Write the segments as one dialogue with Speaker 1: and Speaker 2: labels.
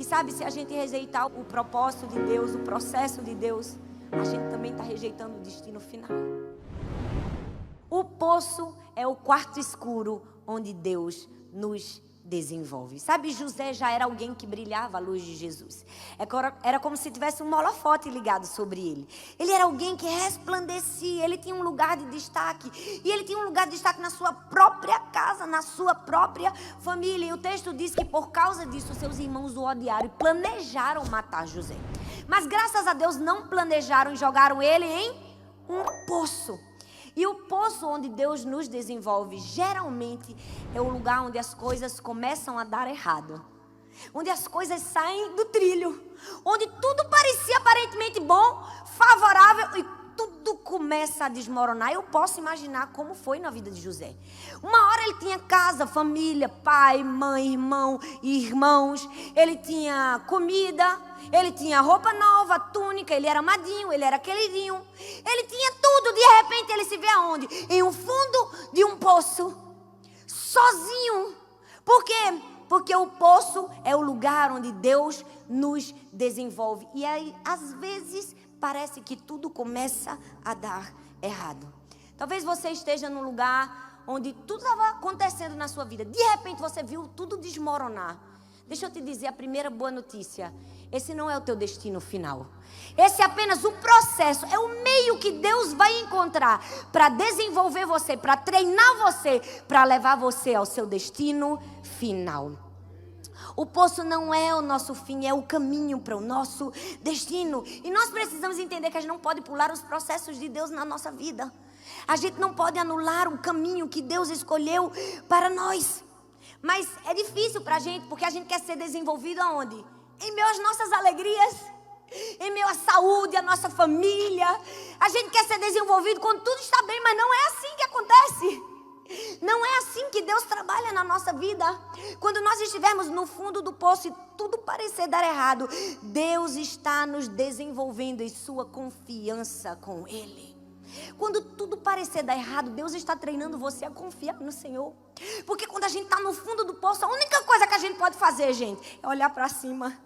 Speaker 1: sabe, se a gente rejeitar o propósito de Deus, o processo de Deus, a gente também está rejeitando o destino final. O poço é o quarto escuro onde Deus nos desenvolve. Sabe, José já era alguém que brilhava a luz de Jesus. Era como se tivesse um holofote ligado sobre ele. Ele era alguém que resplandecia, ele tinha um lugar de destaque. E ele tinha um lugar de destaque na sua própria casa, na sua própria família. E o texto diz que por causa disso, seus irmãos o odiaram e planejaram matar José. Mas graças a Deus não planejaram e jogaram ele em um poço. E o poço onde Deus nos desenvolve, geralmente, é o lugar onde as coisas começam a dar errado. Onde as coisas saem do trilho. Onde tudo parecia aparentemente bom, favorável, e tudo começa a desmoronar. Eu posso imaginar como foi na vida de José. Uma hora ele tinha casa, família, pai, mãe, irmão e irmãos. Ele tinha comida, ele tinha roupa nova, túnica, ele era amadinho, ele era queridinho. Ele tinha tudo, de repente ele se vê aonde? Em um fundo de um poço, sozinho. Por quê? Porque o poço é o lugar onde Deus nos desenvolve. E aí, às vezes, parece que tudo começa a dar errado. Talvez você esteja num lugar onde tudo estava acontecendo na sua vida. De repente você viu tudo desmoronar. Deixa eu te dizer a primeira boa notícia. Esse não é o teu destino final. Esse é apenas um processo. É o meio que Deus vai encontrar para desenvolver você, para treinar você, para levar você ao seu destino final. O poço não é o nosso fim, é o caminho para o nosso destino. E nós precisamos entender que a gente não pode pular os processos de Deus na nossa vida. A gente não pode anular o caminho que Deus escolheu para nós. Mas é difícil para a gente, porque a gente quer ser desenvolvido aonde? Em meio às nossas alegrias, em meio à saúde, à nossa família. A gente quer ser desenvolvido quando tudo está bem, mas não é assim que acontece. Não é assim que Deus trabalha na nossa vida. Quando nós estivermos no fundo do poço e tudo parecer dar errado, Deus está nos desenvolvendo em sua confiança com Ele. Quando tudo parecer dar errado, Deus está treinando você a confiar no Senhor. Porque quando a gente está no fundo do poço, a única coisa que a gente pode fazer, gente, é olhar para cima.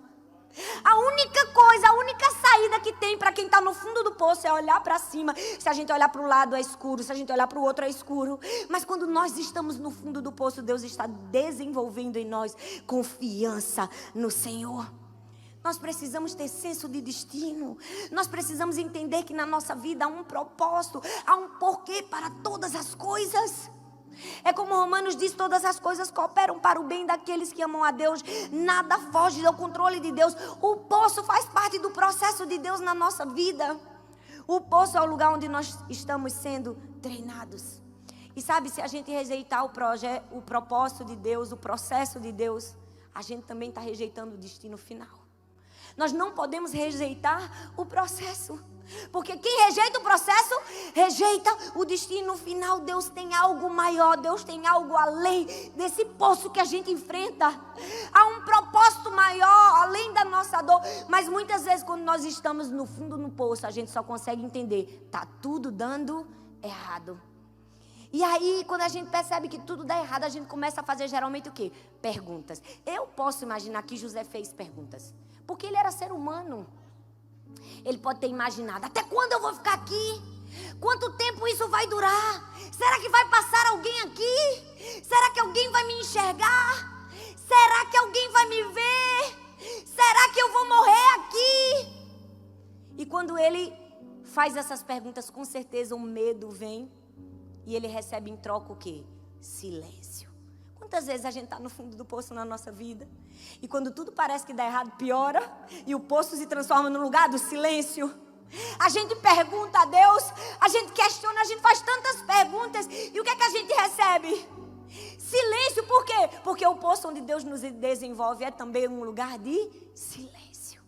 Speaker 1: A única coisa, a única saída que tem para quem está no fundo do poço é olhar para cima. Se a gente olhar para o lado é escuro, se a gente olhar para o outro é escuro. Mas quando nós estamos no fundo do poço, Deus está desenvolvendo em nós confiança no Senhor. Nós precisamos ter senso de destino. Nós precisamos entender que na nossa vida há um propósito, há um porquê para todas as coisas. É como Romanos diz, todas as coisas cooperam para o bem daqueles que amam a Deus. Nada foge do controle de Deus. O poço faz parte do processo de Deus na nossa vida. O poço é o lugar onde nós estamos sendo treinados. E sabe, se a gente rejeitar o propósito de Deus, o processo de Deus, a gente também está rejeitando o destino final. Nós não podemos rejeitar o processo. Porque quem rejeita o processo, rejeita o destino final. Deus tem algo maior, Deus tem algo além desse poço que a gente enfrenta. Há um propósito maior, além da nossa dor. Mas muitas vezes quando nós estamos no fundo do poço, a gente só consegue entender, está tudo dando errado. E aí, quando a gente percebe que tudo dá errado, a gente começa a fazer geralmente o quê? Perguntas. Eu posso imaginar que José fez perguntas. Porque ele era ser humano. Ele pode ter imaginado, até quando eu vou ficar aqui? Quanto tempo isso vai durar? Será que vai passar alguém aqui? Será que alguém vai me enxergar? Será que alguém vai me ver? Será que eu vou morrer aqui? E quando ele faz essas perguntas, com certeza o medo vem. E ele recebe em troca o quê? Silêncio. Quantas vezes a gente está no fundo do poço na nossa vida? E quando tudo parece que dá errado, piora. E o poço se transforma no lugar do silêncio. A gente pergunta a Deus, a gente questiona, a gente faz tantas perguntas. E o que é que a gente recebe? Silêncio, por quê? Porque o poço onde Deus nos desenvolve é também um lugar de silêncio.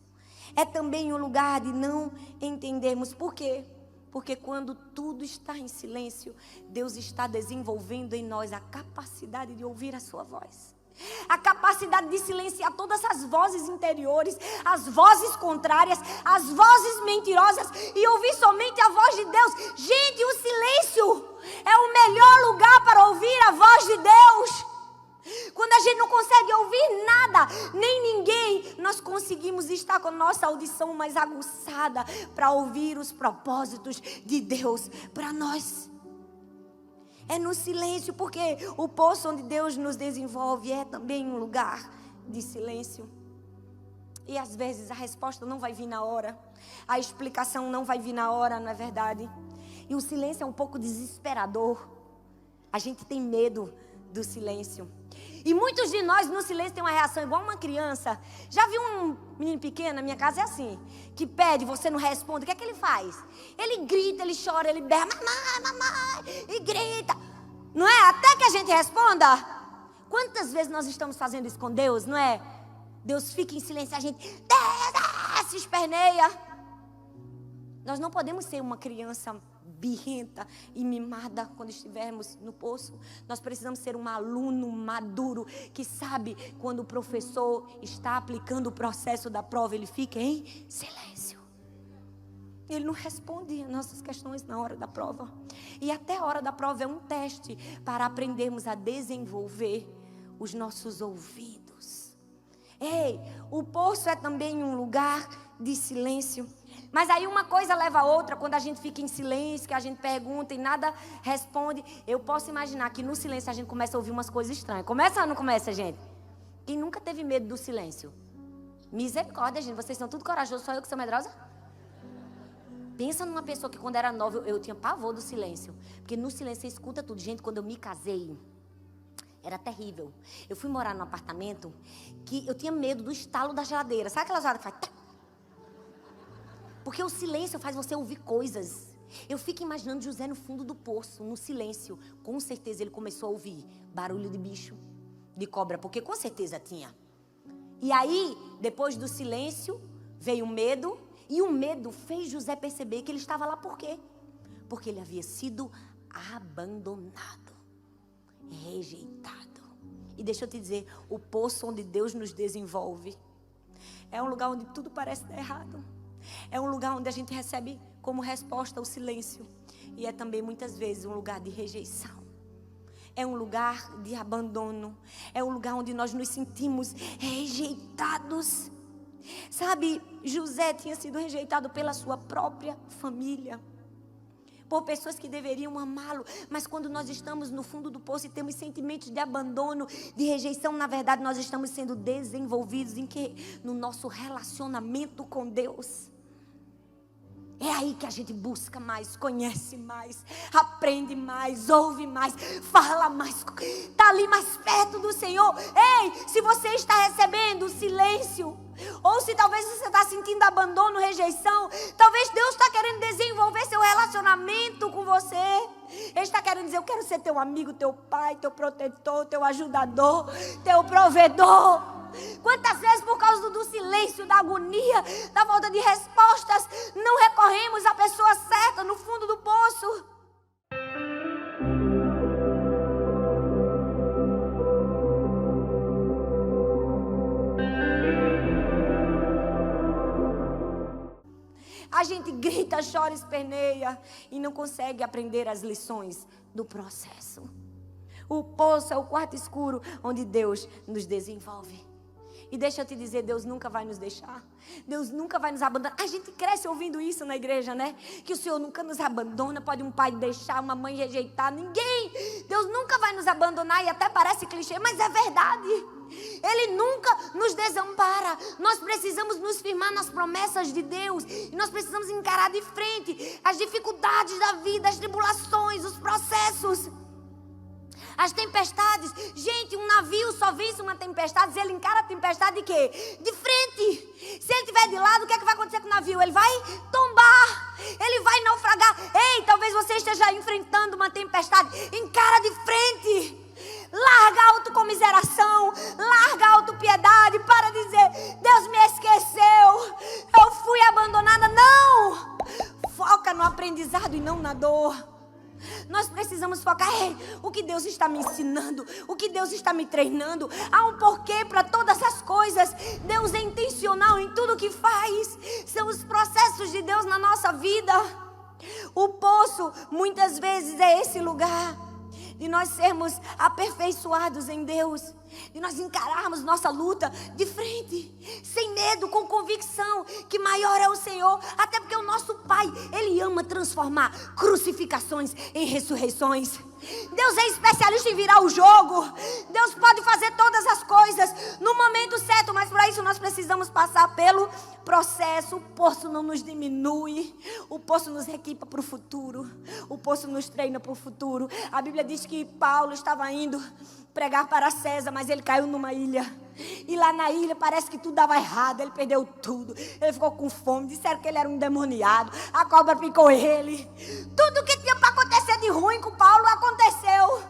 Speaker 1: É também um lugar de não entendermos por quê. Porque quando tudo está em silêncio, Deus está desenvolvendo em nós a capacidade de ouvir a sua voz. A capacidade de silenciar todas as vozes interiores, as vozes contrárias, as vozes mentirosas e ouvir somente a voz de Deus. Gente, o silêncio é o melhor lugar para ouvir a voz de Deus. Quando a gente não consegue ouvir nada, nem ninguém, nós conseguimos estar com a nossa audição mais aguçada para ouvir os propósitos de Deus para nós. É no silêncio, porque o poço onde Deus nos desenvolve é também um lugar de silêncio. E às vezes a resposta não vai vir na hora, a explicação não vai vir na hora, não é verdade? E o silêncio é um pouco desesperador. A gente tem medo do silêncio. E muitos de nós no silêncio tem uma reação igual uma criança. Já viu um menino pequeno, na minha casa é assim, que pede, você não responde, o que é que ele faz? Ele grita, ele chora, ele berra, mamãe, mamãe, e grita. Não é? Até que a gente responda. Quantas vezes nós estamos fazendo isso com Deus, não é? Deus fica em silêncio, a gente se esperneia. Nós não podemos ser uma criança birrenta e mimada quando estivermos no poço. Nós precisamos ser um aluno maduro que sabe quando o professor está aplicando o processo da prova, ele fica em silêncio. Ele não responde às nossas questões na hora da prova. E até a hora da prova é um teste para aprendermos a desenvolver os nossos ouvidos. Ei, o poço é também um lugar de silêncio. Mas aí uma coisa leva a outra, quando a gente fica em silêncio, que a gente pergunta e nada responde. Eu posso imaginar que no silêncio a gente começa a ouvir umas coisas estranhas. Começa ou não começa, gente? Quem nunca teve medo do silêncio? Misericórdia, gente, vocês são tudo corajosos, só eu que sou medrosa? Pensa numa pessoa que quando era nova, eu tinha pavor do silêncio. Porque no silêncio você escuta tudo. Gente, quando eu me casei, era terrível. Eu fui morar num apartamento que eu tinha medo do estalo da geladeira. Sabe aquelas horas que faz... Porque o silêncio faz você ouvir coisas. Eu fico imaginando José no fundo do poço, no silêncio. Com certeza ele começou a ouvir barulho de bicho, de cobra, porque com certeza tinha. E aí, depois do silêncio, veio o medo. E o medo fez José perceber que ele estava lá por quê? Porque ele havia sido abandonado, rejeitado. E deixa eu te dizer, o poço onde Deus nos desenvolve é um lugar onde tudo parece dar errado. É um lugar onde a gente recebe como resposta o silêncio. E é também muitas vezes um lugar de rejeição. É um lugar de abandono. É um lugar onde nós nos sentimos rejeitados. Sabe, José tinha sido rejeitado pela sua própria família. Por pessoas que deveriam amá-lo. Mas quando nós estamos no fundo do poço e temos sentimentos de abandono, de rejeição, na verdade nós estamos sendo desenvolvidos em quê? No nosso relacionamento com Deus. É aí que a gente busca mais, conhece mais, aprende mais, ouve mais, fala mais, está ali mais perto do Senhor. Ei, se você está recebendo silêncio, ou se talvez você está sentindo abandono, rejeição, talvez Deus está querendo desenvolver seu relacionamento com você. Ele está querendo dizer, eu quero ser teu amigo, teu pai, teu protetor, teu ajudador, teu provedor. Quantas vezes por causa do silêncio, da agonia, da falta de respostas, não recorremos à pessoa certa no fundo do poço? A gente grita, chora, esperneia e não consegue aprender as lições do processo. O poço é o quarto escuro onde Deus nos desenvolve. E deixa eu te dizer, Deus nunca vai nos deixar. Deus nunca vai nos abandonar. A gente cresce ouvindo isso na igreja, né? Que o Senhor nunca nos abandona. Pode um pai deixar, uma mãe rejeitar. Ninguém. Deus nunca vai nos abandonar. E até parece clichê, mas é verdade. Ele nunca nos desampara. Nós precisamos nos firmar nas promessas de Deus. E nós precisamos encarar de frente as dificuldades da vida, as tribulações, os processos. As tempestades. Gente, um navio só vence uma tempestade se ele encara a tempestade de quê? De frente. Se ele estiver de lado, o que é que vai acontecer com o navio? Ele vai tombar. Ele vai naufragar. Ei, talvez você esteja enfrentando uma tempestade. Encara de frente. Larga a autocomiseração. Larga a autopiedade. Para dizer, Deus me esqueceu. Eu fui abandonada. Não. Foca no aprendizado e não na dor. Nós precisamos focar o que Deus está me ensinando, o que Deus está me treinando. Há um porquê para todas as coisas. Deus é intencional em tudo que faz. São os processos de Deus na nossa vida. O poço muitas vezes é esse lugar de nós sermos aperfeiçoados em Deus, de nós encararmos nossa luta de frente, sem medo, com convicção que maior é o Senhor, até porque o nosso Pai, Ele ama transformar crucificações em ressurreições. Deus é especialista em virar o jogo. Deus pode fazer todas as coisas no momento certo, mas para isso nós precisamos passar pelo processo. O poço não nos diminui, o poço nos equipa para o futuro, o poço nos treina para o futuro. A Bíblia diz que Paulo estava indo pregar para César, mas ele caiu numa ilha. E lá na ilha parece que tudo dava errado. Ele perdeu tudo, ele ficou com fome. Disseram que ele era um endemoniado, a cobra picou ele. Tudo que tinha para acontecer de ruim com Paulo aconteceu.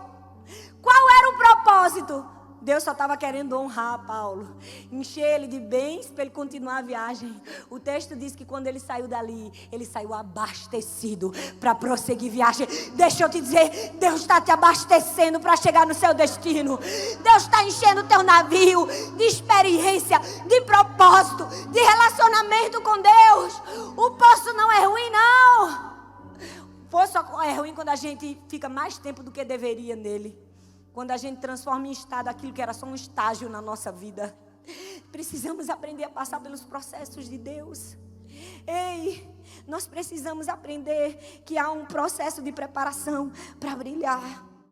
Speaker 1: Qual era o propósito? Deus só estava querendo honrar Paulo, encher ele de bens para ele continuar a viagem. O texto diz que quando ele saiu dali, ele saiu abastecido para prosseguir viagem. Deixa eu te dizer, Deus está te abastecendo para chegar no seu destino. Deus está enchendo o teu navio de experiência, de propósito, de relacionamento com Deus. O poço não é ruim, não. O poço é ruim quando a gente fica mais tempo do que deveria nele. Quando a gente transforma em estado aquilo que era só um estágio na nossa vida. Precisamos aprender a passar pelos processos de Deus. Ei, nós precisamos aprender que há um processo de preparação para brilhar.